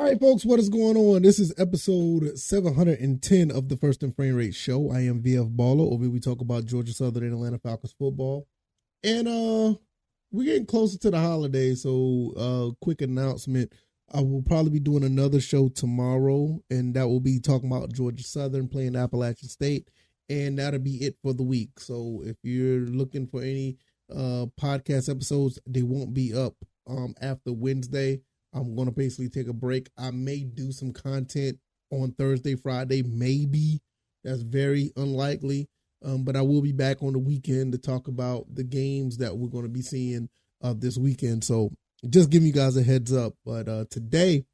right, folks, what is going on? This is episode 710 of the First and Frame Rate Show. I am VF Baller. Over here we talk about Georgia Southern and Atlanta Falcons football. And we're getting closer to the holidays, so quick announcement. I will probably be doing another show tomorrow, and that will be talking about Georgia Southern playing Appalachian State, and that'll be it for the week. So if you're looking for any podcast episodes, they won't be up after Wednesday. I'm going to basically take a break. I may do some content on Thursday, Friday, maybe. That's very unlikely. But I will be back on the weekend to talk about the games that we're going to be seeing this weekend. So just giving you guys a heads up. But today,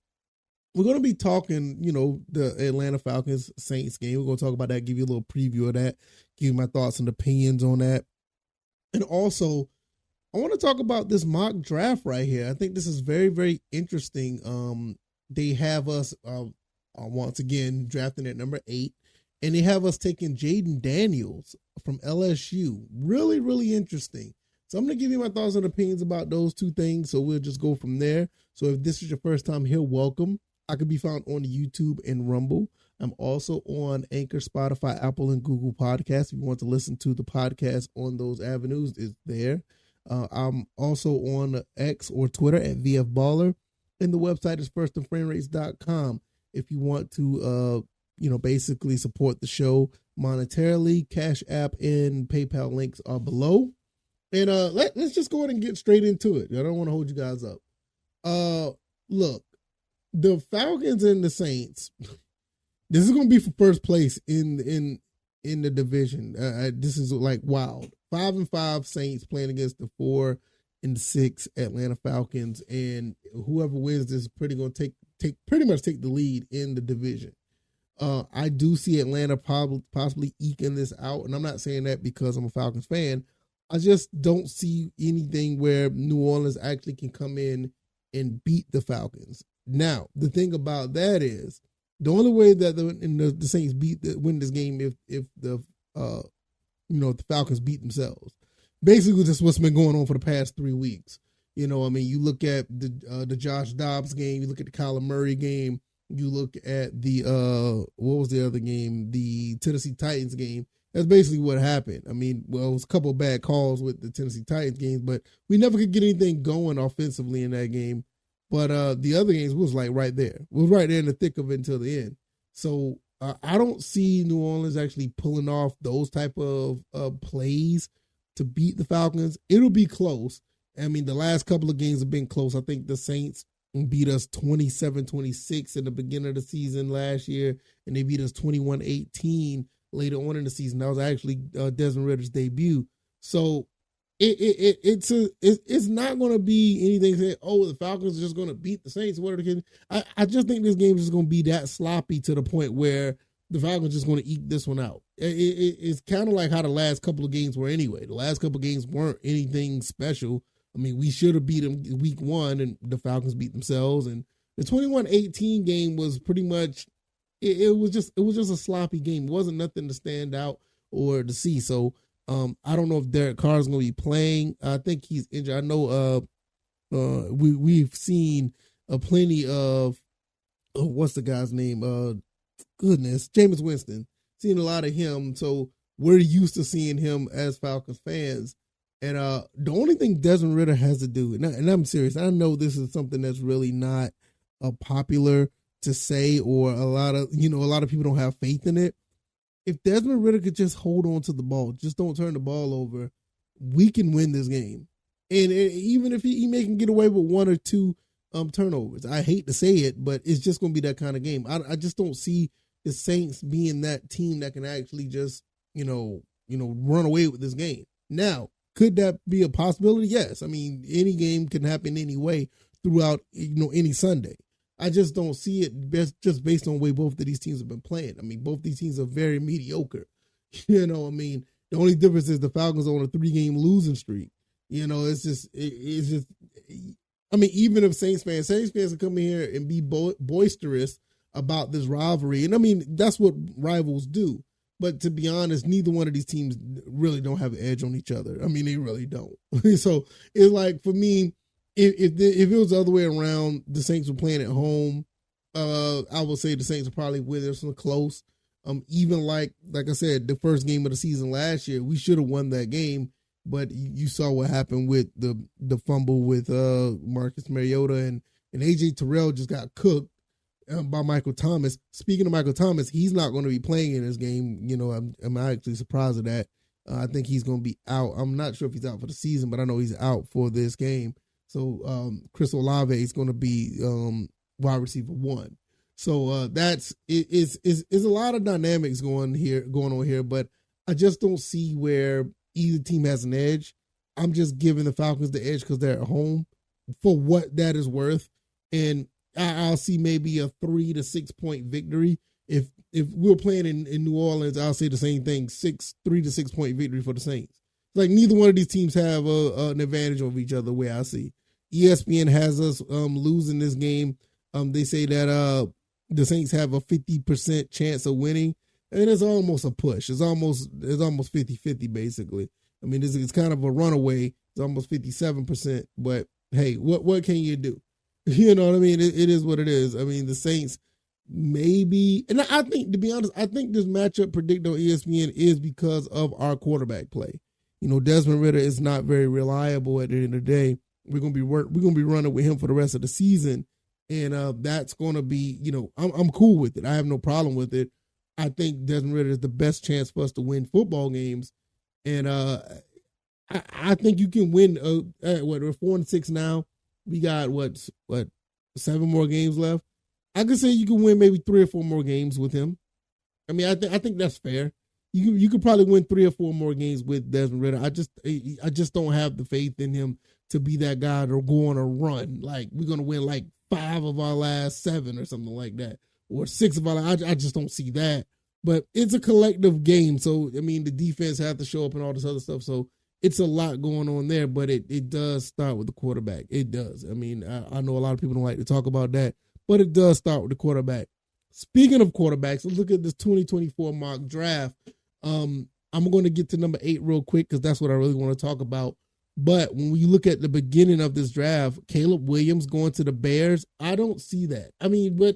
we're going to be talking, the Atlanta Falcons Saints game. We're going to talk about that, give you a little preview of that, give you my thoughts and opinions on that. And also, I want to talk about this mock draft right here. I think this is very, very interesting. They have us, once again, drafting at number 8. And they have us taking Jayden Daniels from LSU. Really, really interesting. So I'm going to give you my thoughts and opinions about those two things. So we'll just go from there. So if this is your first time here, welcome. I can be found on YouTube and Rumble. I'm also on Anchor, Spotify, Apple, and Google Podcasts. If you want to listen to the podcast on those avenues, it's there. I'm also on X or Twitter at VF Baller. And the website is firstandframerates.com. If you want to, basically support the show monetarily, CashApp and PayPal links are below. And let's just go ahead and get straight into it. I don't want to hold you guys up. Look, the Falcons and the Saints, this is going to be for first place in the division. This is like wild. 5-5 Saints playing against the 4-6 Atlanta Falcons, and whoever wins this is pretty much take the lead in the division. I do see Atlanta possibly eking this out, and I'm not saying that because I'm a Falcons fan. I just don't see anything where New Orleans actually can come in and beat the Falcons. Now, the thing about that is the only way that the Saints win this game if the Falcons beat themselves. Basically, that's what's been going on for the past 3 weeks. You look at the Josh Dobbs game, you look at the Kyler Murray game, you look at the what was the other game? The Tennessee Titans game. That's basically what happened. It was a couple of bad calls with the Tennessee Titans games, but we never could get anything going offensively in that game. But the other games was like right there. It was right there in the thick of it until the end. So I don't see New Orleans actually pulling off those type of plays to beat the Falcons. It'll be close. The last couple of games have been close. I think the Saints beat us 27-26 in the beginning of the season last year, and they beat us 21-18 later on in the season. That was actually Desmond Ridder's debut. So it's not going to be anything saying, the Falcons are just going to beat the Saints. I just think this game is going to be that sloppy to the point where the Falcons are just going to eke this one out. It's kind of like how the last couple of games were anyway. The last couple of games weren't anything special. We should have beat them week 1, and the Falcons beat themselves. And the 21-18 game was pretty much, it was just a sloppy game. It wasn't nothing to stand out or to see. So I don't know if Derek Carr is going to be playing. I think he's injured. I know we've seen plenty of what's the guy's name? Jameis Winston. Seen a lot of him. So we're used to seeing him as Falcons fans. And the only thing Desmond Ridder has to do, and I'm serious, I know this is something that's really not popular to say, or a lot of people don't have faith in it. If Desmond Ridder could just hold on to the ball, just don't turn the ball over, we can win this game. And even if he may can get away with 1 or 2 turnovers, I hate to say it, but it's just going to be that kind of game. I just don't see the Saints being that team that can actually just run away with this game. Now, could that be a possibility? Yes. Any game can happen anyway throughout any Sunday. I just don't see it just based on the way both of these teams have been playing. Both these teams are very mediocre. The only difference is the Falcons are on a 3-game losing streak. Even if Saints fans can come in here and be boisterous about this rivalry. And that's what rivals do. But to be honest, neither one of these teams really don't have an edge on each other. They really don't. So it's like, for me, if it was the other way around, the Saints were playing at home, I would say the Saints will probably win this one close. Even like I said, the first game of the season last year, we should have won that game, but you saw what happened with the fumble with Marcus Mariota and AJ Terrell just got cooked by Michael Thomas. Speaking of Michael Thomas, he's not going to be playing in this game. You know, I'm actually surprised at that. I think he's going to be out. I'm not sure if he's out for the season, but I know he's out for this game. So Chris Olave is going to be wide receiver 1. So that's is a lot of dynamics going on here, but I just don't see where either team has an edge. I'm just giving the Falcons the edge because they're at home for what that is worth, and I'll see maybe a 3 to 6 point victory. If we're playing in New Orleans, I'll say the same thing: 3 to 6 point victory for the Saints. Like neither one of these teams have an advantage over each other. The way I see, ESPN has us losing this game. They say that the Saints have a 50% chance of winning, and it's almost a push. It's almost 50-50 basically. I mean, it's kind of a runaway. It's almost 57%. But hey, what can you do? You know what I mean? It is what it is. I mean, the Saints maybe, and I think, to be honest, I think this matchup predicted on ESPN is because of our quarterback play. You know, Desmond Ridder is not very reliable at the end of the day. We're gonna be running with him for the rest of the season. And that's going to be, you know, I'm cool with it. I have no problem with it. I think Desmond Ridder is the best chance for us to win football games. And I think you can win. We're 4-6 now. We got, 7 more games left? I could say you can win maybe 3 or 4 more games with him. I mean, I think that's fair. You could probably win 3 or 4 more games with Desmond Ridder. I just don't have the faith in him to be that guy to go on a run. Like, we're going to win like 5 of our last 7 or something like that, or 6 of our. I just don't see that. But it's a collective game, so I mean the defense has to show up and all this other stuff. So it's a lot going on there, but it does start with the quarterback. It does. I mean, I know a lot of people don't like to talk about that, but it does start with the quarterback. Speaking of quarterbacks, let's look at this 2024 mock draft. I'm going to get to number 8 real quick because that's what I really want to talk about. But when we look at the beginning of this draft, Caleb Williams going to the Bears, I don't see that. I mean, but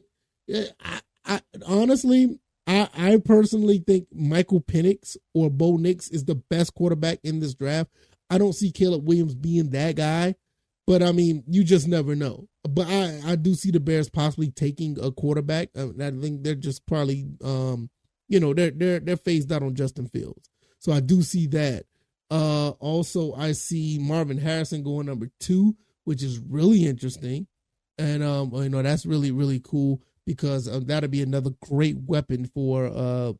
I honestly, I personally think Michael Penix or Bo Nix is the best quarterback in this draft. I don't see Caleb Williams being that guy, but I mean, you just never know. But I do see the Bears possibly taking a quarterback. I think they're just probably, they're phased out on Justin Fields. So I do see that. Also, I see Marvin Harrison going number 2, which is really interesting. And, that's really, really cool because that'll be another great weapon for,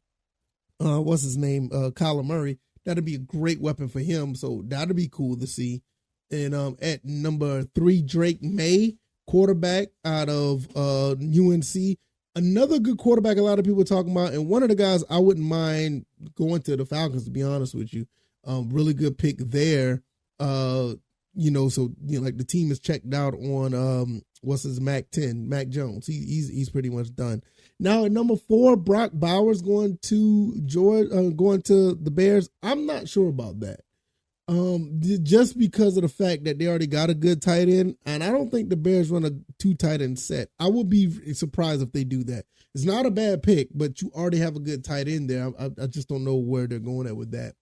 what's his name? Kyler Murray. That'll be a great weapon for him. So that'll be cool to see. And, at number 3, Drake May, quarterback out of, UNC. Another good quarterback a lot of people are talking about. And one of the guys I wouldn't mind going to the Falcons, to be honest with you. Really good pick there. Like the team is checked out on Mac Jones. He's pretty much done. Now at number 4, Brock Bowers going to the Bears. I'm not sure about that. Just because of the fact that they already got a good tight end, and I don't think the Bears run a 2 tight end set. I would be surprised if they do that. It's not a bad pick, but you already have a good tight end there. I just don't know where they're going at with that.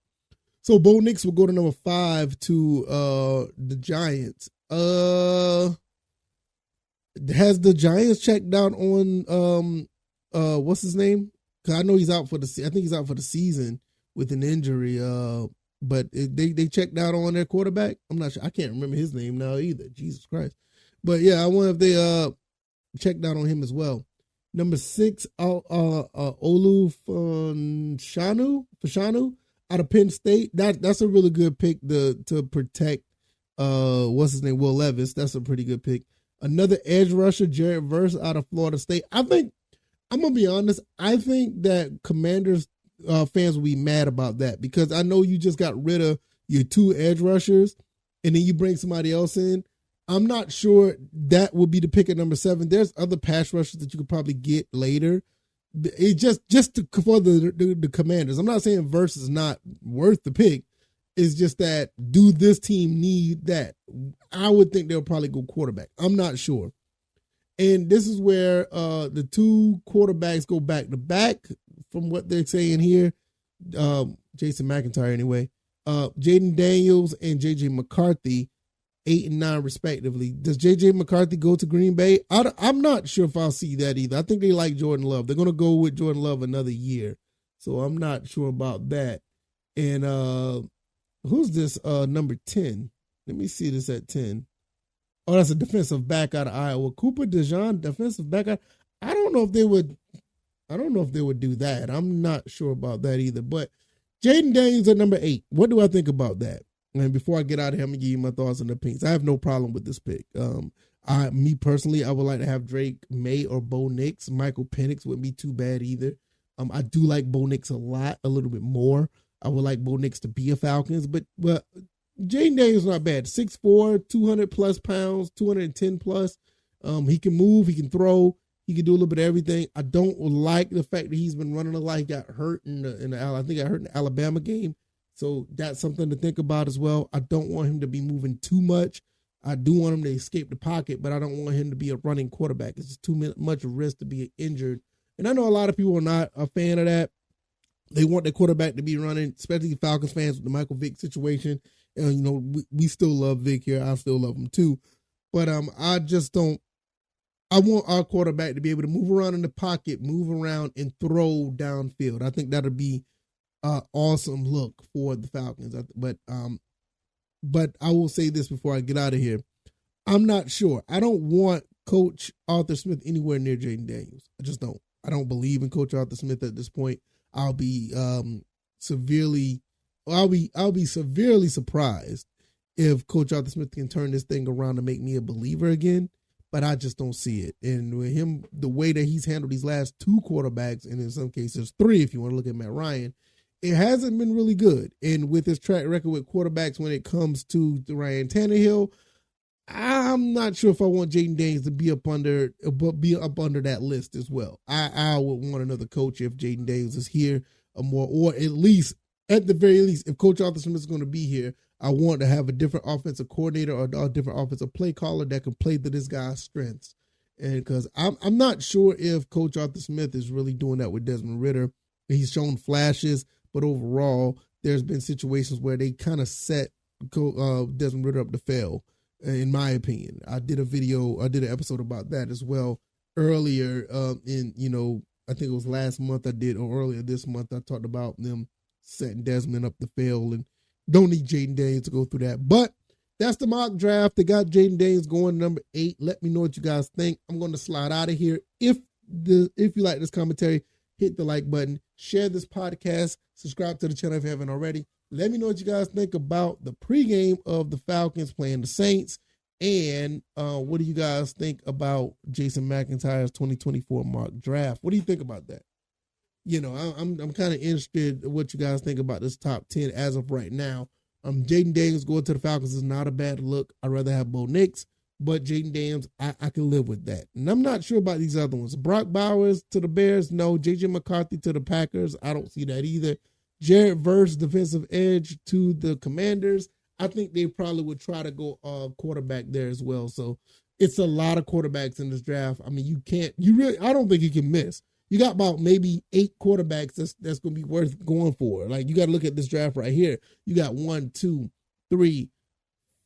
So Bo Nix will go to number 5 to the Giants. Has the Giants checked out on what's his name? Because I know he's out for I think he's out for the season with an injury. But they checked out on their quarterback. I'm not sure. I can't remember his name now either. Jesus Christ. But yeah, I wonder if they checked out on him as well. Number 6, Olu Fashanu out of Penn State. That's a really good pick to protect what's his name? Will Levis. That's a pretty good pick. Another edge rusher, Jared Verse out of Florida State. I think, I'm gonna be honest, I think that Commanders fans will be mad about that because I know you just got rid of your 2 edge rushers and then you bring somebody else in. I'm not sure that will be the pick at number 7. There's other pass rushers that you could probably get later. It for the Commanders. I'm not saying Verse is not worth the pick. It's just that, do this team need that? I would think they'll probably go quarterback. I'm not sure. And this is where the two quarterbacks go back to back from what they're saying here. Jason McIntyre anyway. Jayden Daniels and JJ McCarthy, 8 and 9 respectively. Does JJ McCarthy go to Green Bay? I'm not sure if I'll see that either. I think they like Jordan Love. They're going to go with Jordan Love another year. So I'm not sure about that. And who's this number 10? Let me see this at 10. Oh, that's a defensive back out of Iowa. Cooper DeJean, defensive back out. I don't know if they would do that. I'm not sure about that either. But Jayden Daniels at number 8. What do I think about that? And before I get out of here, I'm gonna give you my thoughts and opinions. I have no problem with this pick. Me personally, I would like to have Drake May or Bo Nix. Michael Penix wouldn't be too bad either. I do like Bo Nix a little bit more. I would like Bo Nix to be a Falcons, but Jayden Daniels not bad. 6'4", 200 plus pounds, 210 plus. He can move, he can throw, he can do a little bit of everything. I don't like the fact that he's been running a lot. He got hurt I think got hurt in the Alabama game. So that's something to think about as well. I don't want him to be moving too much. I do want him to escape the pocket, but I don't want him to be a running quarterback. It's just too much risk to be injured. And I know a lot of people are not a fan of that. They want their quarterback to be running, especially Falcons fans with the Michael Vick situation. And, we still love Vick here. I still love him too. But I just don't. I want our quarterback to be able to move around in the pocket, move around, and throw downfield. I think that'll be awesome look for the Falcons. But I will say this before I get out of here. I'm not sure. I don't want Coach Arthur Smith anywhere near Jayden Daniels. I just don't. I don't believe in Coach Arthur Smith at this point. I'll be severely surprised if Coach Arthur Smith can turn this thing around to make me a believer again. But I just don't see it. And with him, the way that he's handled these last 2 quarterbacks, and in some cases 3, if you want to look at Matt Ryan, it hasn't been really good. And with his track record with quarterbacks when it comes to Ryan Tannehill, I'm not sure if I want Jayden Daniels to be up under that list as well. I would want another coach if Jayden Daniels is here or at the very least, if Coach Arthur Smith is going to be here, I want to have a different offensive coordinator or a different offensive play caller that can play to this guy's strengths. And because I'm not sure if Coach Arthur Smith is really doing that with Desmond Ridder. He's shown flashes, but overall, there's been situations where they kind of set Desmond Ridder up to fail, in my opinion. I did an episode about that as well earlier I think it was last month or earlier this month, I talked about them setting Desmond up to fail and don't need Jayden Daniels to go through that. But that's the mock draft. They got Jayden Daniels going number 8. Let me know what you guys think. I'm going to slide out of here. If you like this commentary, hit the like button, share this podcast, subscribe to the channel if you haven't already. Let me know what you guys think about the pregame of the Falcons playing the Saints. And what do you guys think about Jason McIntyre's 2024 mock draft? What do you think about that? I'm kind of interested in what you guys think about this top 10 as of right now. Jayden Daniels going to the Falcons is not a bad look. I'd rather have Bo Nix, but Jayden Daniels, I can live with that. And I'm not sure about these other ones. Brock Bowers to the Bears, no. JJ McCarthy to the Packers, I don't see that either. Jared Verse, defensive edge to the Commanders. I think they probably would try to go quarterback there as well. So it's a lot of quarterbacks in this draft. I mean, I don't think you can miss. You got about maybe 8 quarterbacks that's going to be worth going for. Like, you got to look at this draft right here. You got 1, 2, 3,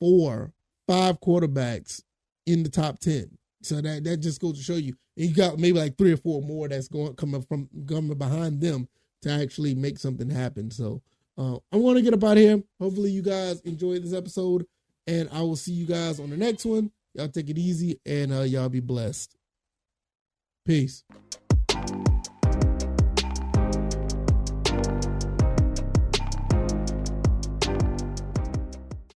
4, 5 quarterbacks in the top 10. So that just goes to show you. And you got maybe like 3 or 4 more that's coming behind them to actually make something happen. So I want to get up out of here. Hopefully you guys enjoyed this episode, and I will see you guys on the next one. Y'all take it easy, and y'all be blessed. Peace.